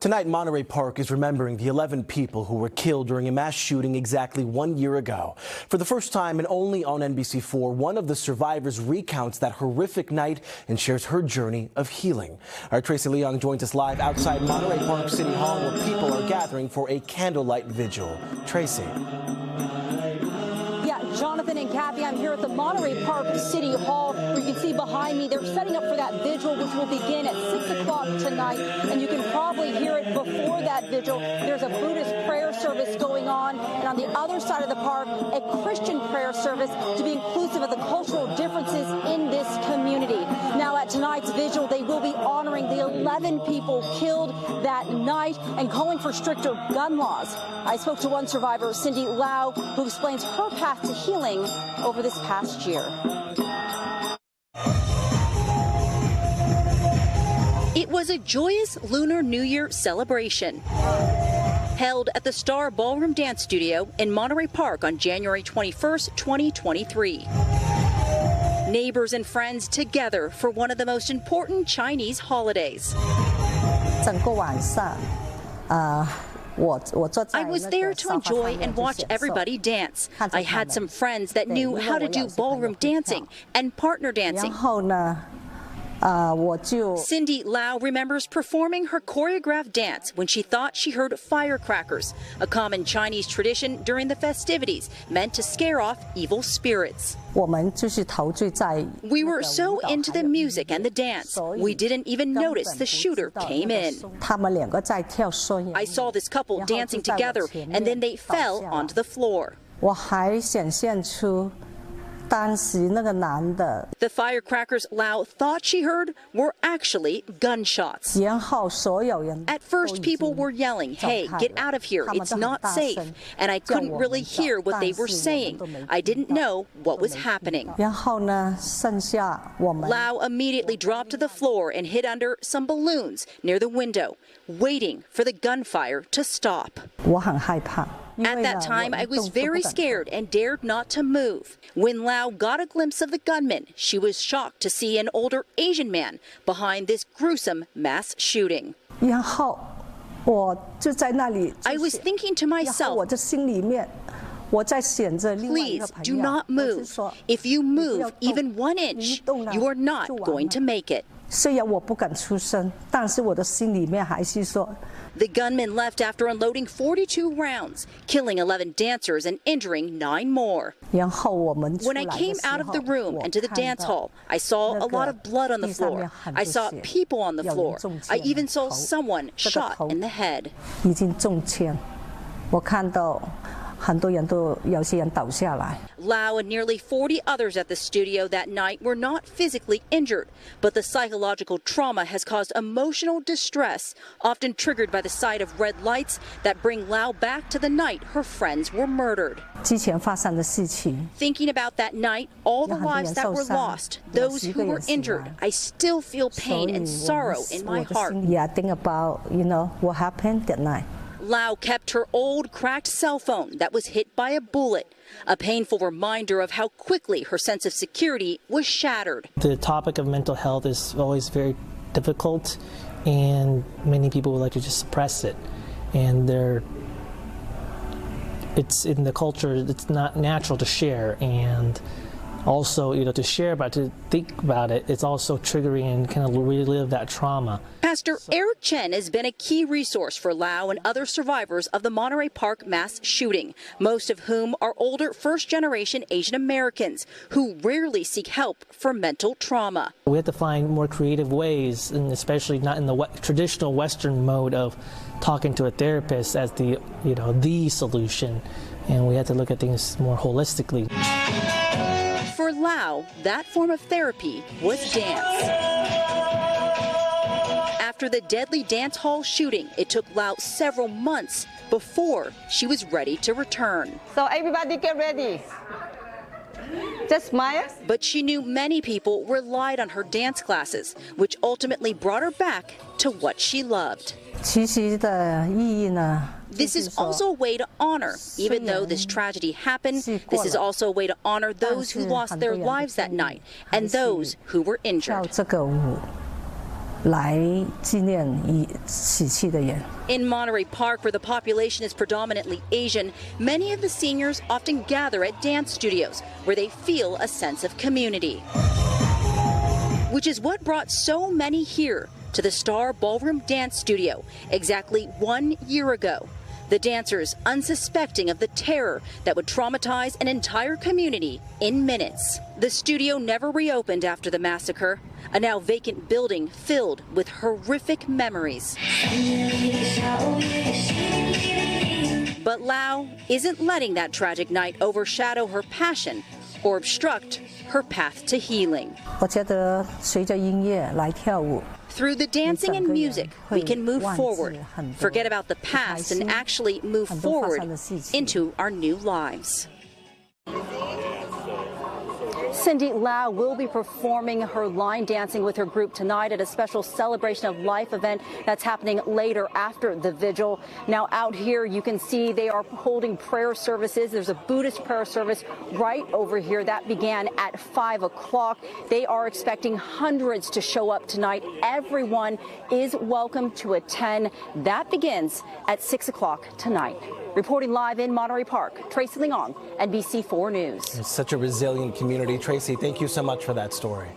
Tonight, Monterey Park is remembering the 11 people who were killed during a mass shooting exactly 1 year ago. For the first time and only on NBC4, one of the survivors recounts that horrific night and shares her journey of healing. Our Tracey Leong joins us live outside Monterey Park City Hall, where people are gathering for a candlelight vigil. Tracey. Jonathan and Kathy, I'm here at the Monterey Park City Hall, where you can see behind me they're setting up for that vigil, which will begin at 6 o'clock tonight. And you can probably hear it before that vigil. There's a Buddhist prayer service going on, and on the other side of the park, a Christian prayer service to be inclusive of the cultural differences in this community. Now, at tonight's vigil, they will be honoring the 11 people killed that night and calling for stricter gun laws. I spoke to one survivor, Cindy Lau, who explains her path to healing over this past year. It was a joyous Lunar New Year celebration held at the Star Ballroom dance studio in Monterey Park on January 21st, 2023. Neighbors and friends together for one of the most important Chinese holidays. I was there to enjoy and watch everybody dance. I had some friends that knew how to do ballroom dancing and partner dancing. Cindy Lau remembers performing her choreographed dance when she thought she heard firecrackers, a common Chinese tradition during the festivities meant to scare off evil spirits. We were so into the music and the dance, we didn't even notice the shooter came in. I saw this couple dancing together, and then they fell onto the floor. The firecrackers Lau thought she heard were actually gunshots. At first, people were yelling, "Hey, get out of here, it's not safe." And I couldn't really hear what they were saying. I didn't know what was happening. Lau immediately dropped to the floor and hid under some balloons near the window, waiting for the gunfire to stop. At that time, I was very scared and dared not to move. When Lau got a glimpse of the gunman, she was shocked to see an older Asian man behind this gruesome mass shooting. I was thinking to myself, please do not move. If you move even 1 inch, you are not going to make it. The gunman left after unloading 42 rounds, killing 11 dancers and injuring 9 more. When I came out of the room and to the dance hall, I saw a lot of blood on the floor. I saw people on the floor. I even saw someone shot in the head. Lau and nearly 40 others at the studio that night were not physically injured, but the psychological trauma has caused emotional distress, often triggered by the sight of red lights that bring Lau back to the night her friends were murdered. Thinking about that night, all the lives that were lost, those who were injured, I still feel pain and sorrow in my heart. Think about, what happened that night. Lau kept her old, cracked cell phone that was hit by a bullet, a painful reminder of how quickly her sense of security was shattered. The topic of mental health is always very difficult, and many people would like to just suppress it. And it's in the culture, it's not natural to share, and also, to share about, to think about it, it's also triggering and kind of relive that trauma. Pastor Eric Chen has been a key resource for Lau and other survivors of the Monterey Park mass shooting, most of whom are older first-generation Asian Americans who rarely seek help for mental trauma. We have to find more creative ways, and especially not in the traditional Western mode of talking to a therapist as the solution, and we have to look at things more holistically. For Lau, that form of therapy was dance. After the deadly dance hall shooting, it took Lau several months before she was ready to return. So everybody get ready. Just smile. But she knew many people relied on her dance classes, which ultimately brought her back to what she loved. This is also a way to honor, even though this tragedy happened, this is also a way to honor those who lost their lives that night and those who were injured. 来纪念死去的人。 In Monterey Park, where the population is predominantly Asian, many of the seniors often gather at dance studios where they feel a sense of community. Which is what brought so many here to the Star Ballroom dance studio exactly 1 year ago. The dancers unsuspecting of the terror that would traumatize an entire community in minutes. The studio never reopened after the massacre, a now vacant building filled with horrific memories. But Lau isn't letting that tragic night overshadow her passion or obstruct her path to healing. 我觉得随着音乐来跳舞。 Through the dancing and music, we can move forward, forget about the past, and actually move forward into our new lives. Cindy Lau will be performing her line dancing with her group tonight at a special celebration of life event that's happening later after the vigil. Now out here you can see they are holding prayer services. There's a Buddhist prayer service right over here that began at 5 o'clock. They are expecting hundreds to show up tonight. Everyone is welcome to attend. That begins at 6 o'clock tonight. Reporting live in Monterey Park, Tracey Leong, NBC4 News. It's such a resilient community. Tracey, thank you so much for that story.